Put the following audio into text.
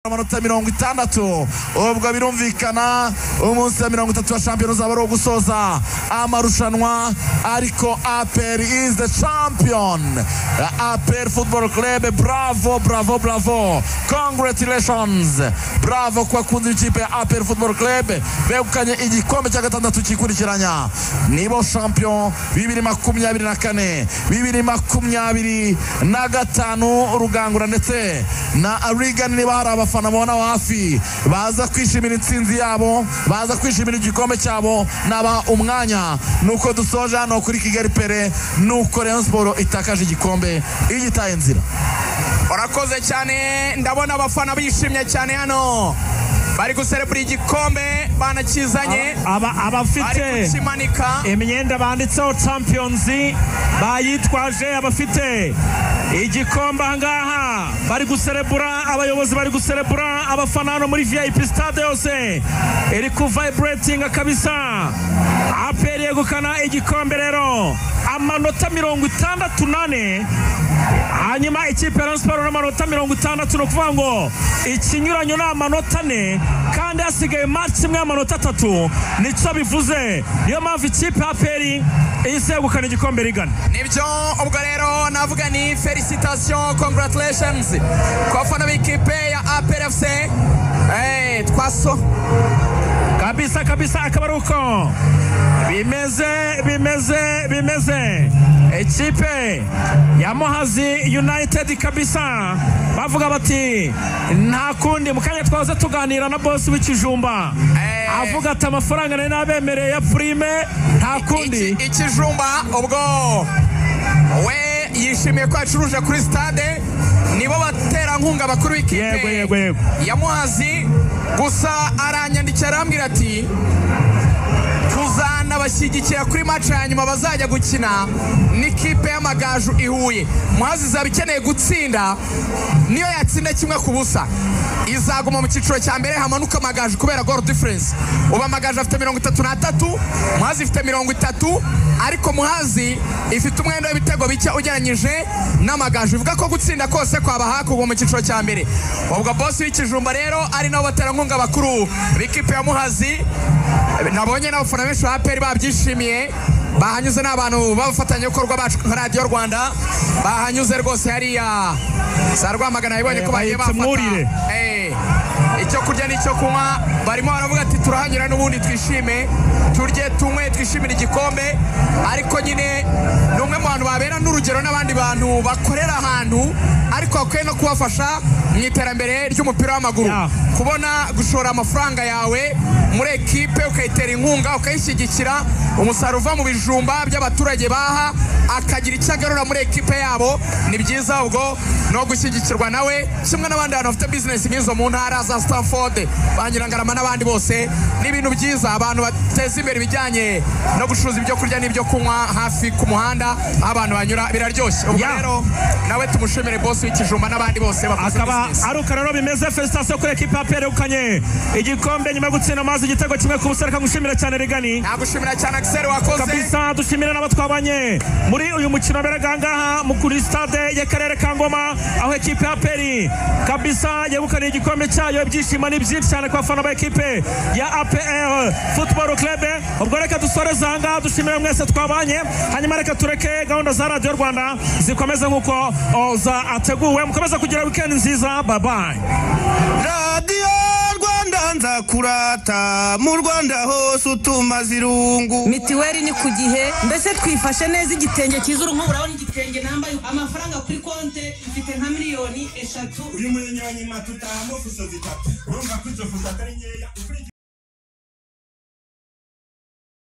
amanota 60 ubwo birumvikana umunsi wa 30 wa champion uzaba gusoza amarushanwa ariko APR is the champion. APR Football Club, bravo, congratulations, bravo kwa kunzi ikipe ya APR Football Club begukanye igikombe cya gatandatu kikurikiranya, nibo champion 2024 2025 Rugangura ndetse na Arigan niba hari abafana mubona wafi baza kwishimira intsinzi yabo, baza kwishimira igikombe cyabo naba umwanya nuko dusoje hano kuri Kigali Pere, nuko Rayon Sport itakaje igikombe igitaye nzira. Urakoze cyane, ndabona abafana bishimye cyane hano bari guserebura igikombe banakizanye, abafite imyenda banditseho champions bayitwaje, abafite igikombe ngaha bari guserebura, abayobozi bari guserebura, abafana hano muri VIP stade yose iri ku vibrating kabisa. APR yegukana igikombe rero amanota 68, hanyuma ikipe ya Sport n'amanota 60, no kuvuga ngo ikinyuranyo n'amanota 4 kandi hasigaye match imwe y'amanota 3, nico bivuze niyo mpamvu ikipe ya APR yegukana igikombe rigana. Nibyo ubwo rero navuga ni felicitation, congratulations kwa fana b'ikipe ya APR FC. Twaso kabisa akabaruko bimeze ikipe ya Muhazi United kabisa bavuga bati nta kundi. Mukanya twaza tuganira na boss w'Ikijumba avuga ati amafaranga nari nabemereye ya prime nta kundi. Ikijumba ubwo we yishimiye ko acuruje kuri stade, nibo batera nkunga bakuru w'ikipe ya Muhazi, gusa aranyandikira arambwira ati tuzana bashyigikira kuri match ya nyuma bazajya gukina n'ikipe y'Amagaju ihuye. Muhazi izaba ikeneye gutsinda, niyo yatsinda 1-0 izaguma mu cyiciro cya mbere hamanuka Amagaju kubera goal difference. Uba Amagaju afite 33, Muhazi ifite 30, ariko Muhazi ifite umwenda w'ibitego bike ugeranyije n'Amagaju, bivuga ko gutsinda kose kwaba hakugwa mu cyiciro cya mbere. Ubwo boss w'Ikijumba rero ari nabo batera nkunga bakuru b'ikipe ya Muhazi, nabonye n'abafana benshi ba APR babyishimiye, bahanyuze n'abantu b'abafatanyabikorwa bacu Radio Rwanda, bahanyuze rwose hariya za Rwamagana yibonye ko bagiye bafata icyo kurya n'icyo kunywa, barimo baravuga ati turahanyura n'ubundi twishime turye tunywe twishimira igikombe. Ariko nyine n'umwe mu bantu babera n'urugero n'abandi bantu bakorera ahantu, ariko bakwiye no kubafasha mu iterambere ry'umupira w'amaguru, kubona gushora amafaranga yawe muri ekipe ukayitera inkunga ukayishyigikira, umusaruro uva mu bijumba by'abaturage baha akagira icyo agarura muri ekipe yabo, ni byiza. Ubwo no gushyigikirwa nawe kimwe n'abandi bantu bafite business nk'izo mu ntara za Stanford, Bangirangarama n'abandi bose, n'ibintu byiza. Abantu bateza imbere ibijyanye no gucuruza ibyo kurya n'ibyo kunywa hafi ku muhanda abantu banyura, biraryoshye. Ubwo rero nawe tumushimire boss w'Ikijumba n'abandi bose bakoze business. Aruka rero bimeze felicitation kuri ekipe ya APR ukanye igikombe nyuma gutsinda mazi igitego 1-0. Reka ngushimira cyane Rigani, nagushimira cyane Axel wakoze kabisa. Dushimira n'abo twabanye muri uyu mukino beraga ngaha mu kuri stade y'akarere ka Ngoma, aho ekipe ya APR kabisa yegukana igikombe cyayo. Ibyishimo ni byinshi cyane kwa fana ba ekipe ya APR Football Club. Ubwo reka dusoreza ngaha, dushimira mwese twabanye, hanyuma reka tureke gahunda za Radio Rwanda zikomeze nkuko za ateguwe. Mukomeza kugira weekend nziza, bye bye. Radio Rwanda nzakurata mu Rwanda hose utumaze irungu. Mitiweli ni ku gihe, mbese twifashe neza. Igitenge kizuru nk'urabona igitenge nambaye, amafaranga kuri konte mfite nka miliyoni 3. Uyu munyenye wa nyima tutaha mu fuso zitatu, urumva ko izo fuso atari nkeya.